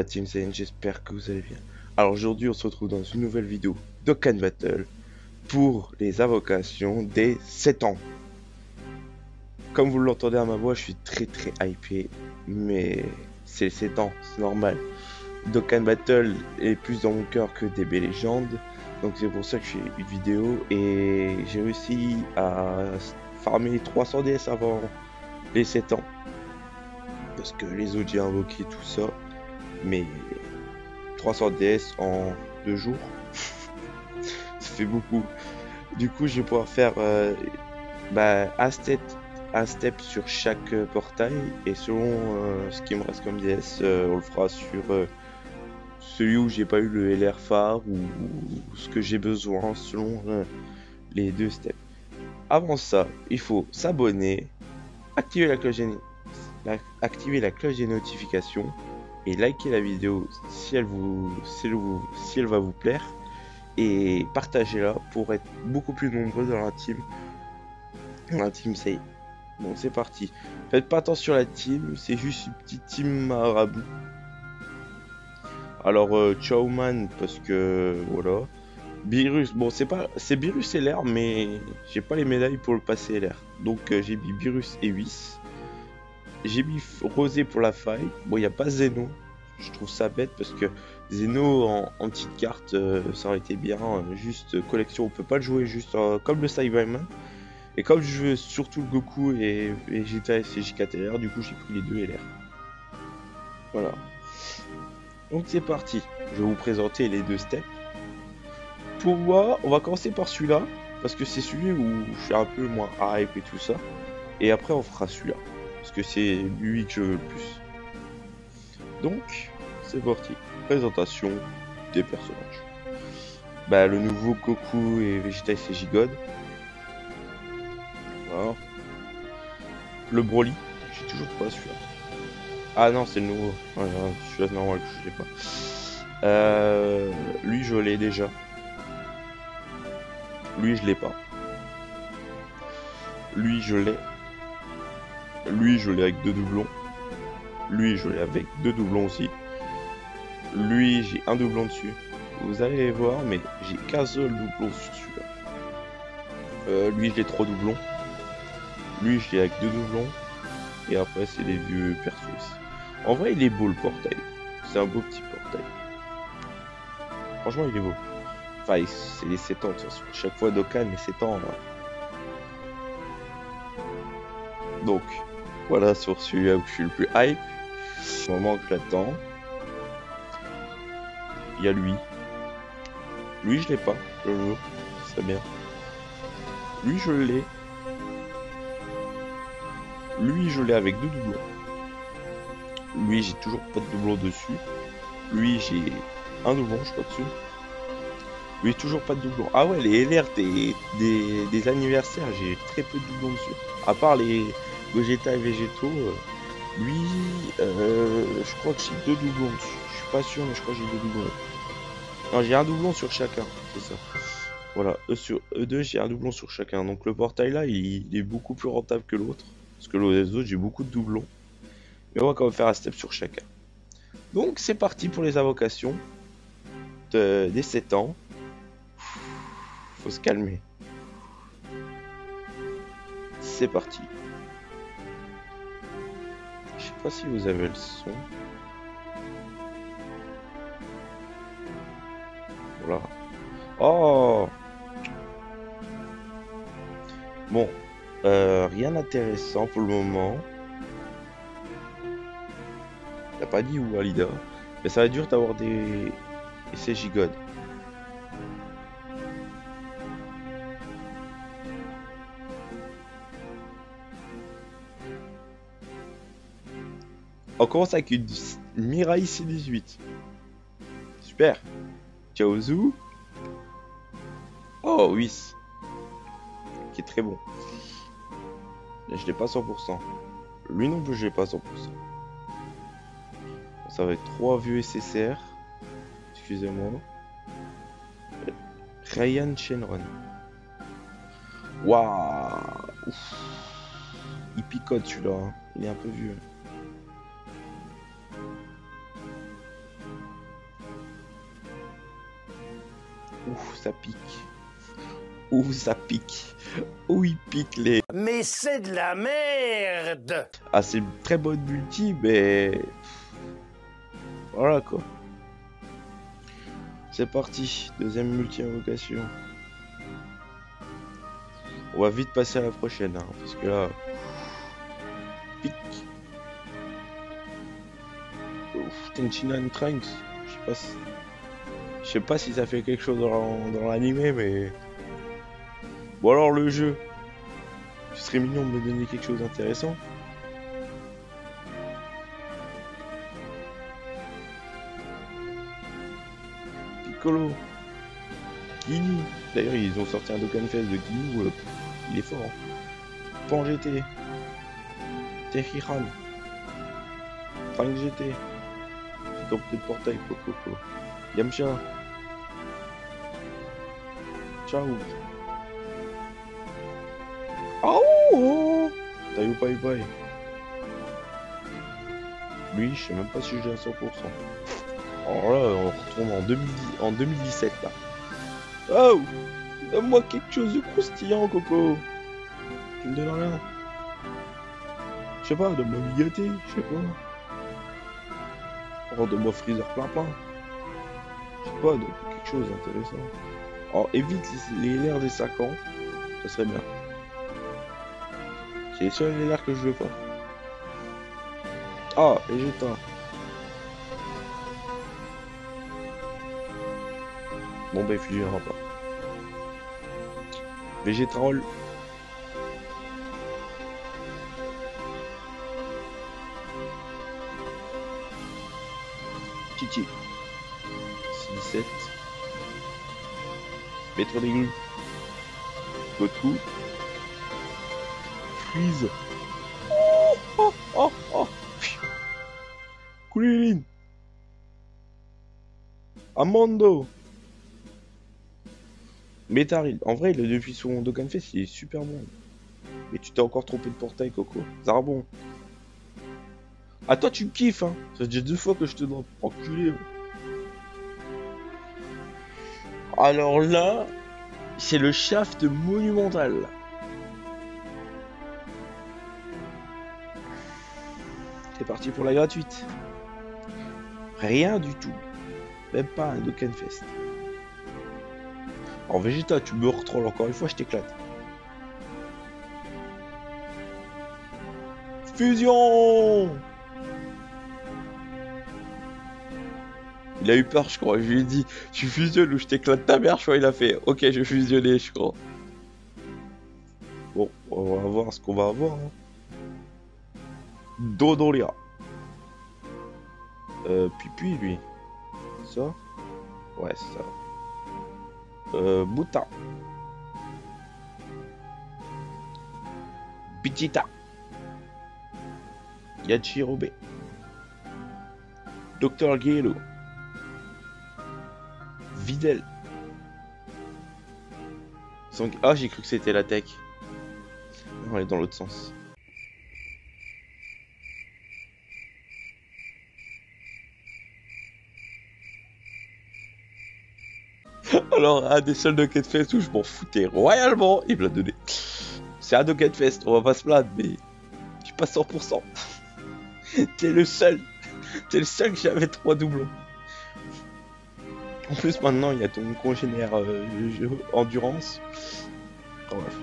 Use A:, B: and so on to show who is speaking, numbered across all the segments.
A: la Team Saiyan, j'espère que vous allez bien. Alors aujourd'hui on se retrouve dans une nouvelle vidéo Dokkan Battle pour les invocations des 7 ans. Comme vous l'entendez à ma voix, je suis très hypé, mais c'est 7 ans, c'est normal. Dokkan Battle est plus dans mon cœur que DB Legend, donc c'est pour ça que je fais une vidéo et j'ai réussi à farmer 300 DS avant les 7 ans. Parce que les autres j'ai invoqué tout ça, mais 300 DS en 2 jours, ça fait beaucoup. Du coup, je vais pouvoir faire un step sur chaque portail, et selon ce qui me reste comme DS, on le fera sur celui où j'ai pas eu le LR phare ou ce que j'ai besoin selon les deux steps. Avant ça, il faut s'abonner, activer la cloche des notifications et liker la vidéo si elle va vous plaire, et partagez-la pour être beaucoup plus nombreux dans la team Say. Bon, c'est parti. Faites pas attention à la team, c'est juste une petite team marabout. Alors Chowman, parce que voilà. Beerus, bon c'est Beerus LR, mais j'ai pas les médailles pour le passer LR. Donc j'ai mis Beerus et Whis. J'ai mis Rosé pour la faille. Bon, il n'y a pas Zeno. Je trouve ça bête parce que Zeno en petite carte, ça aurait été bien. Juste collection, on peut pas le jouer juste comme le Cyberman. Et comme je veux surtout le Goku et Vegeta et JKTR, du coup j'ai pris les deux LR. Voilà. Donc c'est parti. Je vais vous présenter les deux steps. Pour moi, on va commencer par celui-là, parce que c'est celui où je suis un peu moins hype et tout ça. Et après on fera celui-là, parce que c'est lui que je veux le plus. Donc, c'est parti. Présentation des personnages. Bah, le nouveau Goku et Vegeta et Gigod. Voilà. Le Broly. J'ai toujours pas celui-là. Ah non, c'est le nouveau. Ouais, celui-là, normal, je l'ai pas. Lui, je l'ai déjà. Lui, je l'ai pas. Lui, je l'ai. Lui, je l'ai avec 2 doublons. Lui, je l'ai avec 2 doublons aussi. Lui, j'ai un doublon dessus. Vous allez voir, mais j'ai qu'un seul doublon sur celui-là. Lui, je l'ai 3 doublons. Lui, je l'ai avec 2 doublons. Et après, c'est les vieux persos. En vrai, il est beau le portail. C'est un beau petit portail. Franchement, il est beau. Enfin, c'est les 7 ans de toute façon. Chaque fois, Dokkan, les 7 ans. Hein. Donc, voilà sur celui-là où je suis le plus hype. Moment que j'attends. Il y a lui. Lui, je l'ai pas. Je le veux. C'est bien. Lui, je l'ai. Lui, je l'ai avec 2 doublons. Lui, j'ai toujours pas de doublon dessus. Lui, j'ai un doublon, je crois, dessus. Lui, toujours pas de doublon. Ah ouais, les LR des anniversaires, j'ai très peu de doublons dessus. À part les Gogeta et Végétaux, lui, je crois que j'ai 2 doublons dessus. Je suis pas sûr, mais je crois que j'ai 2 doublons. Non, j'ai un doublon sur chacun, c'est ça. Voilà, sur E2, j'ai un doublon sur chacun. Donc le portail là, il est beaucoup plus rentable que l'autre. Parce que les autres, j'ai beaucoup de doublons. Mais on va quand même faire un step sur chacun. Donc c'est parti pour les invocations des 7 ans. Faut se calmer. C'est parti. Je sais pas si vous avez le son. Voilà. Oh! Bon. Rien d'intéressant pour le moment. T'as pas dit où, Alida. Mais ça va être dur d'avoir des CJ-God. On commence avec une Mirai C18. Super. Chaozu. Oh, oui. Qui est très bon. Mais je l'ai pas 100%. Lui non plus, je l'ai pas 100%. Ça va être 3 vieux SSR. Excusez-moi. Ryan Shenron. Waouh. Il picote celui-là. Hein. Il est un peu vieux. Ouh, ça pique. Ouh, ça pique. Ouh, il pique les...
B: Mais c'est de la merde!
A: Ah, c'est une très bonne multi, mais... Voilà, quoi. C'est parti. Deuxième multi-invocation. On va vite passer à la prochaine, hein, parce que là... Pique. Ouf, Tenchinan Trunks. Je sais pas si ça fait quelque chose dans l'animé, mais... Bon alors le jeu. Ce serait mignon de me donner quelque chose d'intéressant. Piccolo. Ginyu. D'ailleurs ils ont sorti un Dokkan Fest de Ginyu. Il est fort. Hein. Pan GT. Tehiran. Frank GT. J'ai compris de portail Coco. Yamcha. Ciao. Oh, Tayo Pai Pai. Lui, je sais même pas si je l'ai à 100%. Alors là, on retourne en 2017 là. Oh, donne-moi quelque chose de croustillant, Coco. Tu me donnes rien. Je sais pas, donne-moi Migaté, je sais pas. Oh, donne-moi Freezer plein. Je sais pas, donne-moi quelque chose d'intéressant. Alors, évite les LR des 5 ans, ça serait bien. C'est les seuls LR que je veux pas. Ah, Vegeta. Bon bah il fusionnera pas. Végétrol. Titi. 17. Maître des glues. Goku. Freeze. Oh. Kulilin. Amando. Métaril. En vrai, depuis son Dokkan Fest, il est super bon. Et tu t'es encore trompé de portail, Coco. Zarbon. Ah, toi, tu me kiffes, hein. Ça fait déjà 2 fois que je te drop. Enculé. Alors là, c'est le shaft monumental. C'est parti pour la gratuite. Rien du tout. Même pas un Dokkan Fest. En Vegeta, tu me retrolles encore une fois, je t'éclate. Fusion! Il a eu peur, je crois. Je lui ai dit, tu fusionnes ou je t'éclate ta mère. Je crois il a fait, ok, je vais fusionner, je crois. Bon, on va voir ce qu'on va avoir. Hein. Dodoria. Pipi, lui. Ça? Ouais, c'est ça. Buta. Pichita. Yachirobe. Dr. Gelo. Videl. Ah, j'ai cru que c'était la tech. On est dans l'autre sens. Alors, un des seuls Dokkan Fest où je m'en foutais royalement, il me l'a donné. C'est un Dokkan Fest, on va pas se plaindre, mais je suis pas 100%. T'es le seul que j'avais 3 doublons. En plus, maintenant, il y a ton congénère endurance. Oh, bref.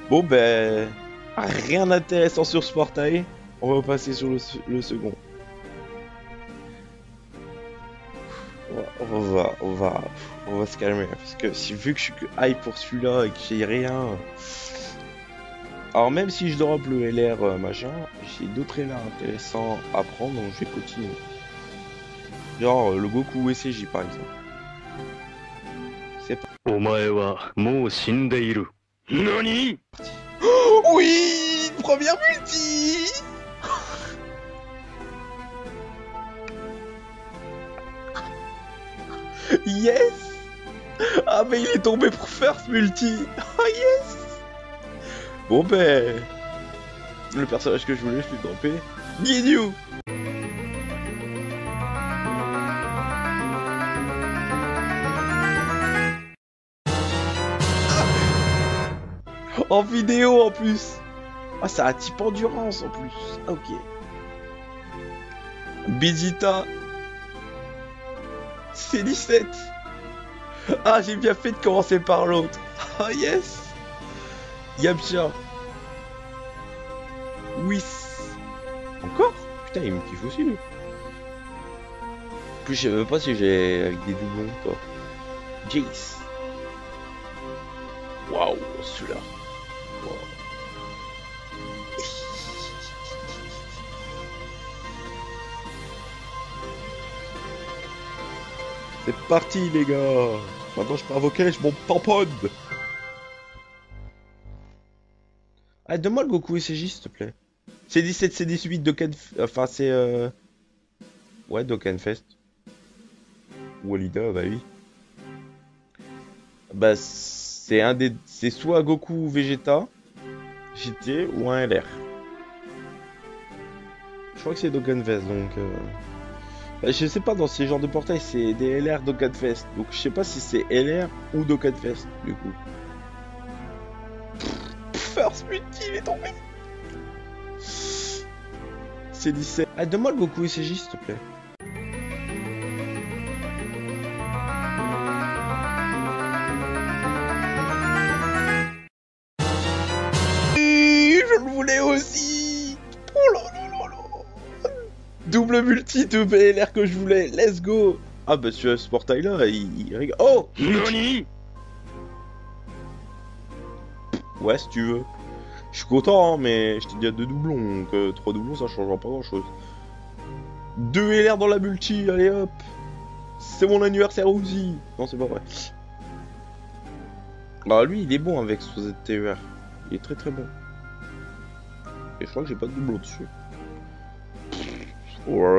A: Bon, ben, rien d'intéressant sur ce portail. On va passer sur le second. On va se calmer parce que vu que je suis que hype pour celui-là et que j'ai rien. Alors même si je drop le LR machin, j'ai d'autres LR intéressants à prendre donc je vais continuer. Genre le Goku ECJ par exemple. C'est pas. Nani? Oui, première multi. Yes! Ah mais il est tombé pour first multi! Oh yes! Bon ben... Le personnage que je voulais, je l'ai droppé. Ginyu! En vidéo en plus. Ah, c'est un type endurance en plus. Ah, ok. Bizita. C'est 17. Ah, j'ai bien fait de commencer par l'autre. Ah, yes. Yamcha. Whis. Encore? Putain, il me kiffe aussi, lui. En plus, je sais même pas si j'ai avec des doublons, quoi. Jace. Waouh, celui-là. Wow. C'est parti, les gars. Maintenant, je peux invoquer mon tampon. Ah, donne-moi le Goku ECJ, s'il te plaît. C'est 17, c'est 18, Dokkan... Enfin, c'est... Ouais, Dokkan Fest. Walida, bah oui. Bah, c'est un des... C'est soit Goku Vegeta, GT, ou un LR. Je crois que c'est Dokkan Fest, donc... Bah, je sais pas, dans ces genres de portails, c'est des LR Dokkan Fest. Donc, je sais pas si c'est LR ou Dokkan Fest, du coup. First Multi, il est tombé. C'est 17. Ah, donne-moi le Goku ECJ, s'il te plaît. Je le voulais aussi. Oh là là là là. Double multi de BLR que je voulais. Let's go. Ah bah sur ce portail là, il rigole. Oh Nani. Ouais, si tu veux. Je suis content, hein, mais je t'ai dit à 2 doublons, donc 3 doublons ça changera pas grand chose. 2 LR dans la multi, allez hop. C'est mon anniversaire aussi. Non, c'est pas vrai. Bah lui, il est bon avec son ZTER. Il est très très bon. Et je crois que j'ai pas de doublon dessus. Oh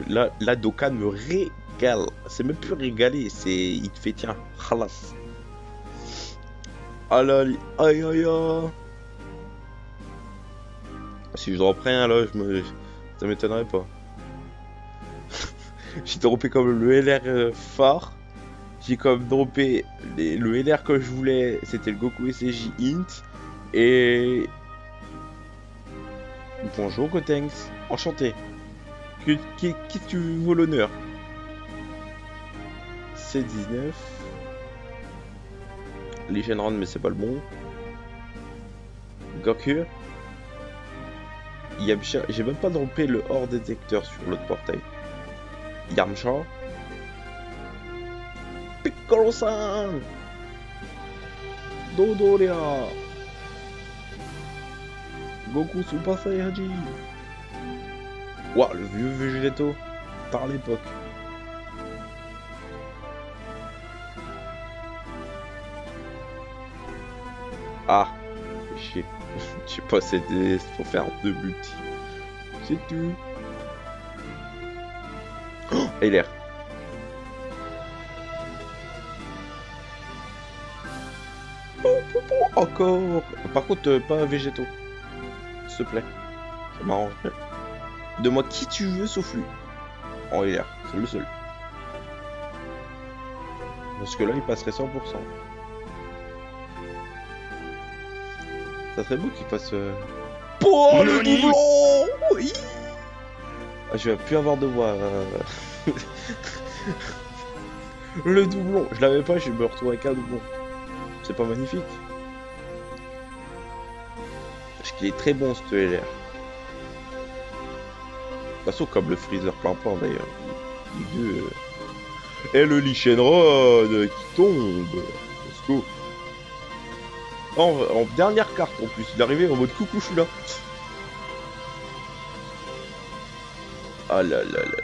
A: là, Dokkan me régale. C'est même plus régalé, c'est... Il te fait tiens, khalas. Ah là, aïe aïe aïe. Si je reprends un là, ça m'étonnerait pas. J'ai droppé comme le LR phare. J'ai comme droppé le LR que je voulais. C'était le Goku ECJ Int. Et... Bonjour Gotenks. Enchanté. Qui tu veux l'honneur? C'est 19. Les Shenron, mais c'est pas le bon. Goku. Yamcha, j'ai même pas droppé le hors détecteur sur l'autre portail. Yamcha. Piccolo-san. Dodoria. Goku Super Saiyajin. Ouah, le vieux Végéto par l'époque. Ah, chier. J'ai pas cédé pour faire 2 multi. C'est tout. Oh, LR. Encore. Par contre, pas végétaux. S'il te plaît. Ça m'arrange. Donne-moi qui tu veux sauf lui. En LR, c'est le seul. Parce que là, il passerait 100%. Ça serait beau qu'il fasse... Oh, le doublon. Oui. Ah, je vais plus avoir de voix. Le doublon. Je l'avais pas, je me retrouve avec un doublon. C'est pas magnifique. Parce qu'il est très bon ce LR. De toute façon, comme le Freezer plein d'ailleurs. Les deux... Et le Lee Shenron qui tombe. Let's go. En dernière carte en plus. Il est arrivé en mode coucou, je suis là. Ah là là là là.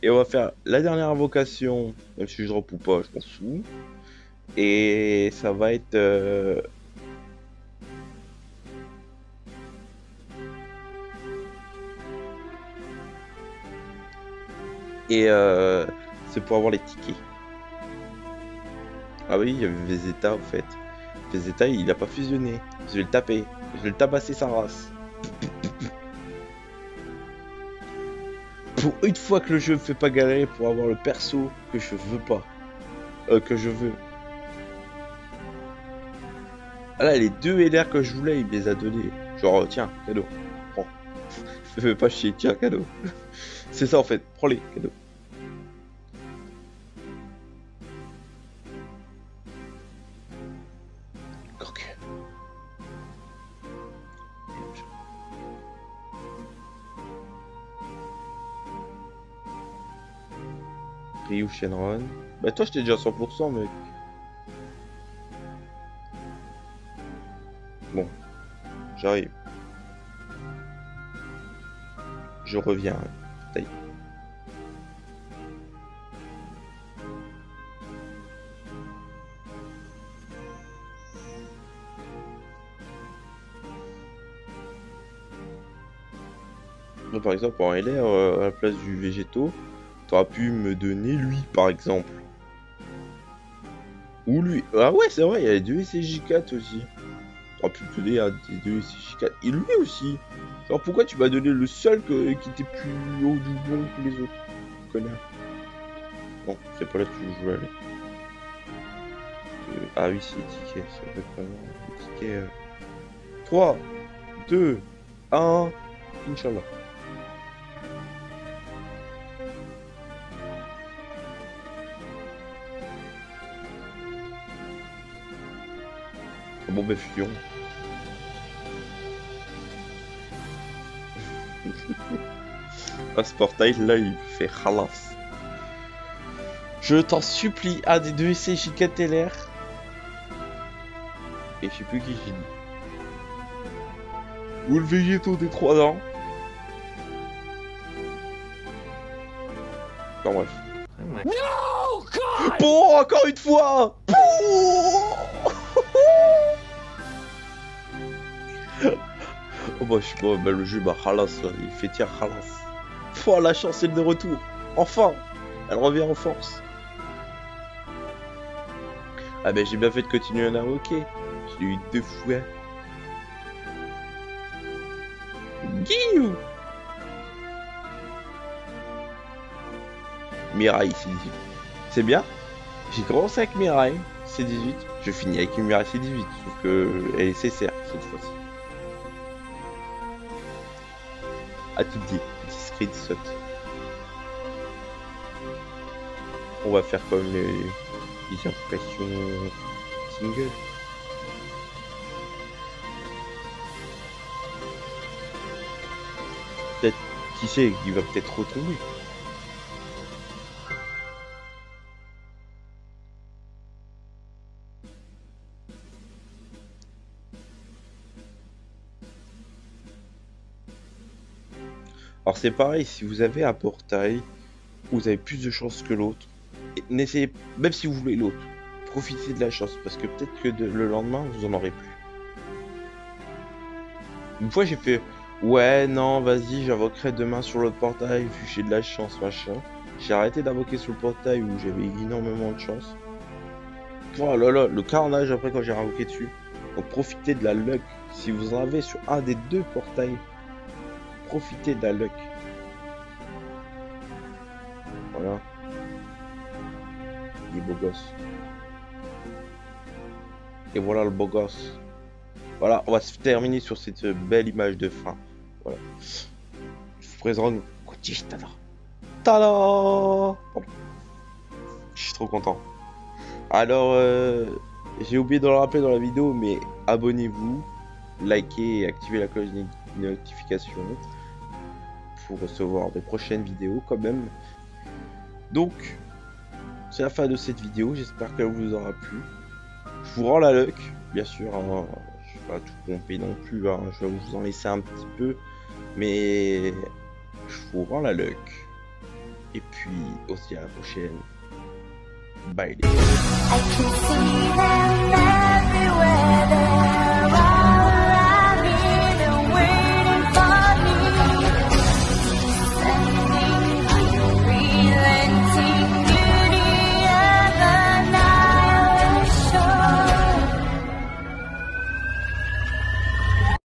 A: Et on va faire la dernière invocation, même si je drop ou pas, je m'en fous. Et ça va être... c'est pour avoir les tickets. Ah oui, il y avait Vegeta en fait. Vegeta il a pas fusionné. Je vais le taper. Je vais le tabasser sa race. Pour une fois que le jeu me fait pas galérer pour avoir le perso que je veux pas. Que je veux. Ah là, les 2 LR que je voulais, il me les a donnés. Genre, tiens, cadeau. Prends. Ne fais pas chier, tiens, cadeau. C'est ça en fait, prends-les, cadeau. Ok. Ryu Shenron. Bah toi, j'étais déjà 100%, mec. Bon, j'arrive. Je reviens. Taille. Donc, par exemple, en LR, à la place du végétaux, t'aurais pu me donner lui, par exemple. Ou lui. Ah ouais, c'est vrai, il y a les 2 SCJ4 aussi. T'aurais pu me donner un des 2 SCJ4. Et lui aussi. Alors pourquoi tu m'as donné le seul qui était plus haut du bon que les autres, connard. Bon, c'est pas là-dessus que je voulais aller. Ah oui, c'est les tickets, c'est vrai pas mal. Les tickets. 3, 2, 1, Inch'Allah. Bon ben fusion. Ah, ce portail là il fait khalas. Je t'en supplie, un des 2 SCJ4 LR. Et je sais plus qui j'ai dit. Ou le végétaux des 3 ans. Enfin bref.
B: No, God!
A: Bon, encore une fois. Oh bah je suis bon, bah le jeu bah khalas, il fait tiens khalas. Oh la chance est de retour. Enfin, elle revient en force. Ah bah j'ai bien fait de continuer à invoquer. J'ai eu 2 fois. Guiou. Mirai, c'est 18. C'est bien. J'ai commencé avec Mirai, c'est 18. Je finis avec une Mirai, c'est 18. Sauf que elle est CCR cette fois-ci. À tout dit, petit screenshot. On va faire comme les impressions single. Peut-être, qui sait, il va peut-être retomber. Alors c'est pareil, si vous avez un portail, vous avez plus de chances que l'autre. N'essayez, même si vous voulez l'autre, profitez de la chance, parce que peut-être que le lendemain, vous en aurez plus. Une fois j'ai fait, ouais, non, vas-y, j'invoquerai demain sur l'autre portail, vu que j'ai de la chance, machin. J'ai arrêté d'invoquer sur le portail où j'avais énormément de chance. Oh là là, le carnage après quand j'ai invoqué dessus. Donc profitez de la luck. Si vous en avez sur un des 2 portails, profitez de la luck. Voilà. Il est beau gosse. Et voilà le beau gosse. Voilà, on va se terminer sur cette belle image de fin. Voilà. Je vous présente Kotish Tada. Tada. Je suis trop content. Alors, j'ai oublié de le rappeler dans la vidéo, mais abonnez-vous, likez et activez la cloche de notification pour recevoir des prochaines vidéos quand même. Donc, c'est la fin de cette vidéo, j'espère qu'elle vous aura plu. Je vous rends la luck, bien sûr, hein, je vais pas tout pomper non plus, hein, je vais vous en laisser un petit peu, mais je vous rends la luck. Et puis, aussi à la prochaine. Bye les gars.